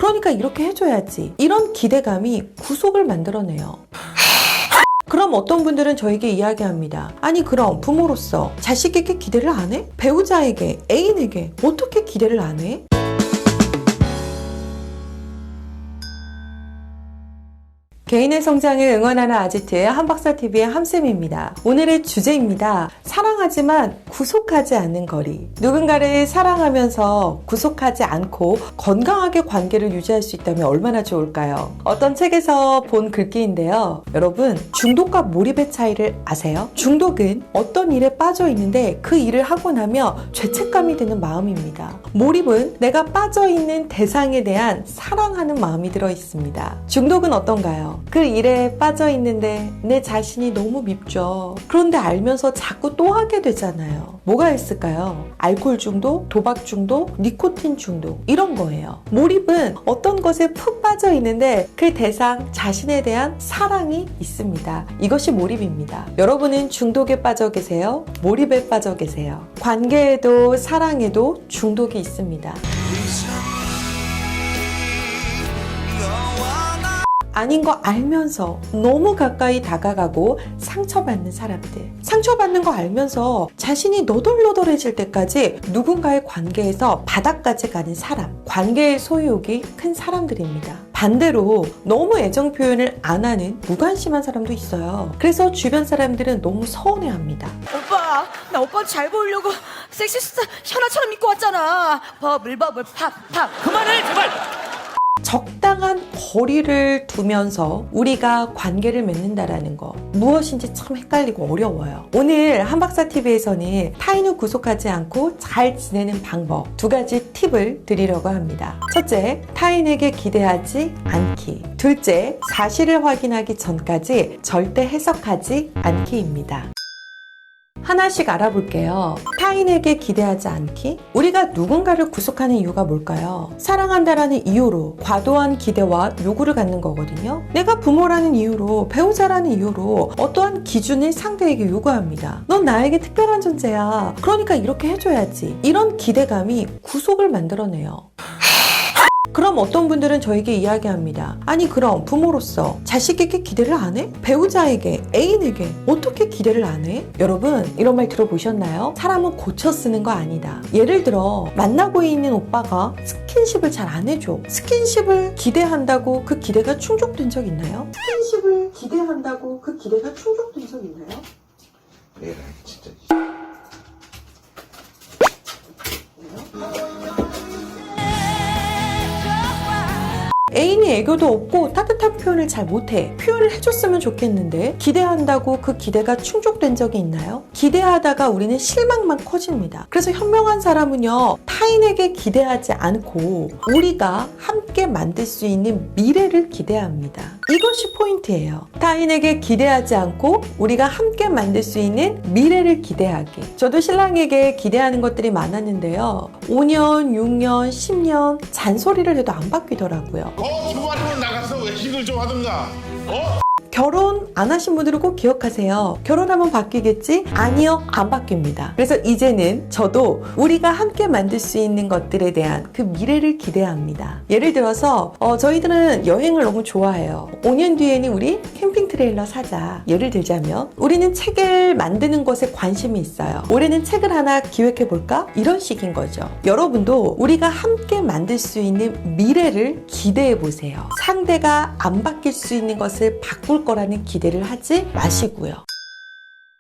그러니까 이렇게 해줘야지. 이런 기대감이 구속을 만들어내요. 그럼 어떤 분들은 저에게 이야기합니다. 아니 그럼 부모로서 자식에게 기대를 안 해? 배우자에게, 애인에게 어떻게 기대를 안 해? 개인의 성장을 응원하는 아지트의 한박사TV의 함쌤입니다. 오늘의 주제입니다. 사랑하지만 구속하지 않는 거리. 누군가를 사랑하면서 구속하지 않고 건강하게 관계를 유지할 수 있다면 얼마나 좋을까요? 어떤 책에서 본 글귀인데요. 여러분, 중독과 몰입의 차이를 아세요? 중독은 어떤 일에 빠져 있는데 그 일을 하고 나면 죄책감이 드는 마음입니다. 몰입은 내가 빠져 있는 대상에 대한 사랑하는 마음이 들어 있습니다. 중독은 어떤가요? 그 일에 빠져 있는데 내 자신이 너무 밉죠. 그런데 알면서 자꾸 또 하게 되잖아요. 뭐가 있을까요? 알코올 중독, 도박 중독, 니코틴 중독 이런 거예요. 몰입은 어떤 것에 푹 빠져 있는데 그 대상 자신에 대한 사랑이 있습니다. 이것이 몰입입니다. 여러분은 중독에 빠져 계세요? 몰입에 빠져 계세요? 관계에도 사랑에도 중독이 있습니다. 아닌 거 알면서 너무 가까이 다가가고 상처받는 사람들. 상처받는 거 알면서 자신이 너덜너덜해질 때까지 누군가의 관계에서 바닥까지 가는 사람. 관계의 소유욕이 큰 사람들입니다. 반대로 너무 애정 표현을 안 하는 무관심한 사람도 있어요. 그래서 주변 사람들은 너무 서운해합니다. 오빠, 나 오빠 잘 보이려고 섹시스타 현아처럼 입고 왔잖아. 버블 팝. 그만해 제발. 적당한 거리를 두면서 우리가 관계를 맺는다라는 거 무엇인지 참 헷갈리고 어려워요. 오늘 한박사TV에서는 타인을 구속하지 않고 잘 지내는 방법 2가지 팁을 드리려고 합니다. 첫째, 타인에게 기대하지 않기. 둘째, 사실을 확인하기 전까지 절대 해석하지 않기입니다. 하나씩 알아볼게요. 타인에게 기대하지 않기? 우리가 누군가를 구속하는 이유가 뭘까요? 사랑한다라는 이유로 과도한 기대와 요구를 갖는 거거든요. 내가 부모라는 이유로, 배우자라는 이유로 어떠한 기준을 상대에게 요구합니다. 넌 나에게 특별한 존재야. 그러니까 이렇게 해줘야지. 이런 기대감이 구속을 만들어내요. 그럼 어떤 분들은 저에게 이야기합니다. 아니 그럼 부모로서 자식에게 기대를 안 해? 배우자에게, 애인에게 어떻게 기대를 안 해? 여러분 이런 말 들어보셨나요? 사람은 고쳐 쓰는 거 아니다. 예를 들어 만나고 있는 오빠가 스킨십을 잘 안 해줘. 스킨십을 기대한다고 그 기대가 충족된 적 있나요? 스킨십을 기대한다고 그 기대가 충족된 적 있나요? 얘가 진짜. 애인이 애교도 없고 따뜻한 표현을 잘 못해. 표현을 해줬으면 좋겠는데 기대한다고 그 기대가 충족된 적이 있나요? 기대하다가 우리는 실망만 커집니다. 그래서 현명한 사람은요, 타인에게 기대하지 않고 우리가 함께 만들 수 있는 미래를 기대합니다. 이것이 포인트예요. 타인에게 기대하지 않고 우리가 함께 만들 수 있는 미래를 기대하기. 저도 신랑에게 기대하는 것들이 많았는데요. 5년, 6년, 10년 잔소리를 해도 안 바뀌더라고요. 주말이면 나가서 외식을 좀 하든가. 결혼 안 하신 분들은 꼭 기억하세요. 결혼하면 바뀌겠지? 아니요, 안 바뀝니다. 그래서 이제는 저도 우리가 함께 만들 수 있는 것들에 대한 그 미래를 기대합니다. 예를 들어서 저희들은 여행을 너무 좋아해요. 5년 뒤에는 우리 캠핑 트레일러 사자. 예를 들자면 우리는 책을 만드는 것에 관심이 있어요. 올해는 책을 하나 기획해볼까? 이런 식인 거죠. 여러분도 우리가 함께 만들 수 있는 미래를 기대해보세요. 상대가 안 바뀔 수 있는 것을 바꿀 거라는 기대를 하지 마시고요.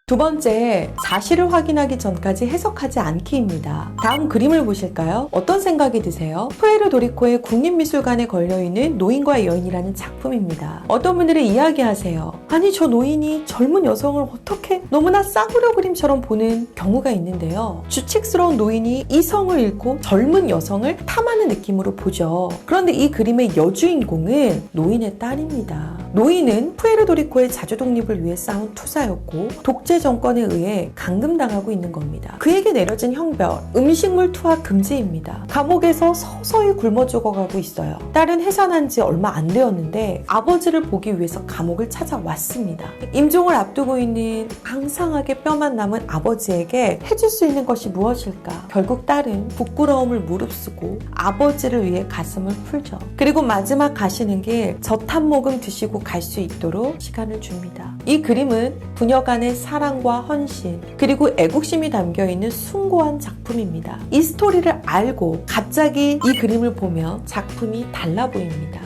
2번째, 사실을 확인하기 전까지 해석하지 않기입니다. 다음 그림을 보실까요? 어떤 생각이 드세요? 푸에르 도리코의 국립미술관에 걸려있는 노인과 여인이라는 작품입니다. 어떤 분들은 이야기하세요. 아니 저 노인이 젊은 여성을 어떻게 너무나 싸구려 그림처럼 보는 경우가 있는데요. 주책스러운 노인이 이성을 잃고 젊은 여성을 탐하는 느낌으로 보죠. 그런데 이 그림의 여주인공은 노인의 딸입니다. 노인은 푸에르 도리코의 자주 독립을 위해 싸운 투사였고 독재 정권에 의해 감금당하고 있는 겁니다. 그에게 내려진 형벌, 음식물 투하 금지입니다. 감옥에서 서서히 굶어 죽어가고 있어요. 딸은 해산한 지 얼마 안 되었는데 아버지를 보기 위해서 감옥을 찾아왔습니다. 임종을 앞두고 있는 앙상하게 뼈만 남은 아버지에게 해줄 수 있는 것이 무엇일까? 결국 딸은 부끄러움을 무릅쓰고 아버지를 위해 가슴을 풀죠. 그리고 마지막 가시는 길 젖 한 모금 드시고 갈 수 있도록 시간을 줍니다. 이 그림은 부녀 간의 사랑과 헌신 그리고 애국심이 담겨있는 숭고한 작품입니다. 이 스토리를 알고 갑자기 이 그림을 보면 작품이 달라 보입니다.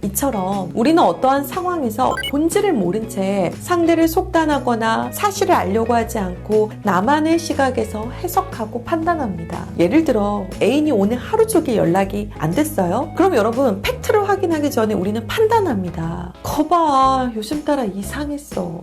이처럼 우리는 어떠한 상황에서 본질을 모른 채 상대를 속단하거나 사실을 알려고 하지 않고 나만의 시각에서 해석하고 판단합니다. 예를 들어 애인이 오늘 하루 종일 연락이 안 됐어요? 그럼 여러분 팩트를 확인하기 전에 우리는 판단합니다. 거봐 요즘 따라 이상했어.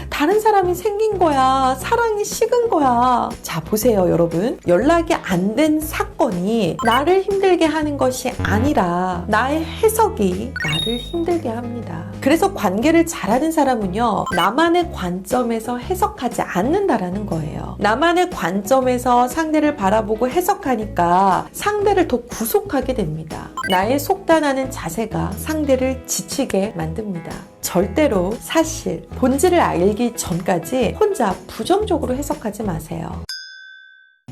다른 사람이 생긴 거야. 사랑이 식은 거야. 자 보세요 여러분. 연락이 안 된 사건이 나를 힘들게 하는 것이 아니라 나의 해석이 나를 힘들게 합니다. 그래서 관계를 잘하는 사람은요, 나만의 관점에서 해석하지 않는다라는 거예요. 나만의 관점에서 상대를 바라보고 해석하니까 상대를 더 구속하게 됩니다. 나의 속단하는 자세가 상대를 지치게 만듭니다. 절대로 사실, 본질을 알기 전까지 혼자 부정적으로 해석하지 마세요.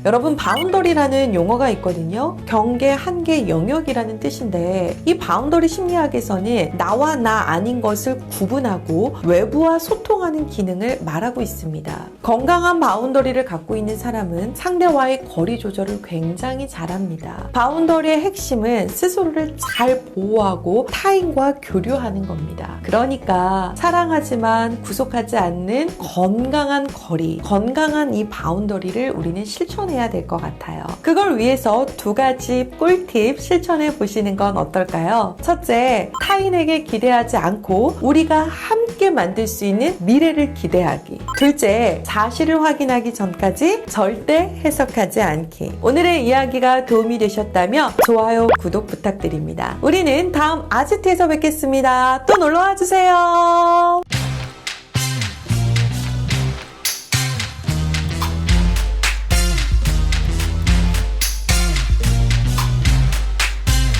여러분 바운더리라는 용어가 있거든요. 경계, 한계, 영역이라는 뜻인데 이 바운더리 심리학에서는 나와 나 아닌 것을 구분하고 외부와 소통하는 기능을 말하고 있습니다. 건강한 바운더리를 갖고 있는 사람은 상대와의 거리 조절을 굉장히 잘합니다. 바운더리의 핵심은 스스로를 잘 보호하고 타인과 교류하는 겁니다. 그러니까 사랑하지만 구속하지 않는 건강한 거리, 건강한 이 바운더리를 우리는 실천해야 될 것 같아요. 그걸 위해서 두 가지 꿀팁 실천해 보시는 건 어떨까요? 첫째, 타인에게 기대하지 않고 우리가 함께 만들 수 있는 미래를 기대하기. 둘째, 사실을 확인하기 전까지 절대 해석하지 않기. 오늘의 이야기가 도움이 되셨다면 좋아요, 구독 부탁드립니다. 우리는 다음 아지트에서 뵙겠습니다. 또 놀러와 주세요.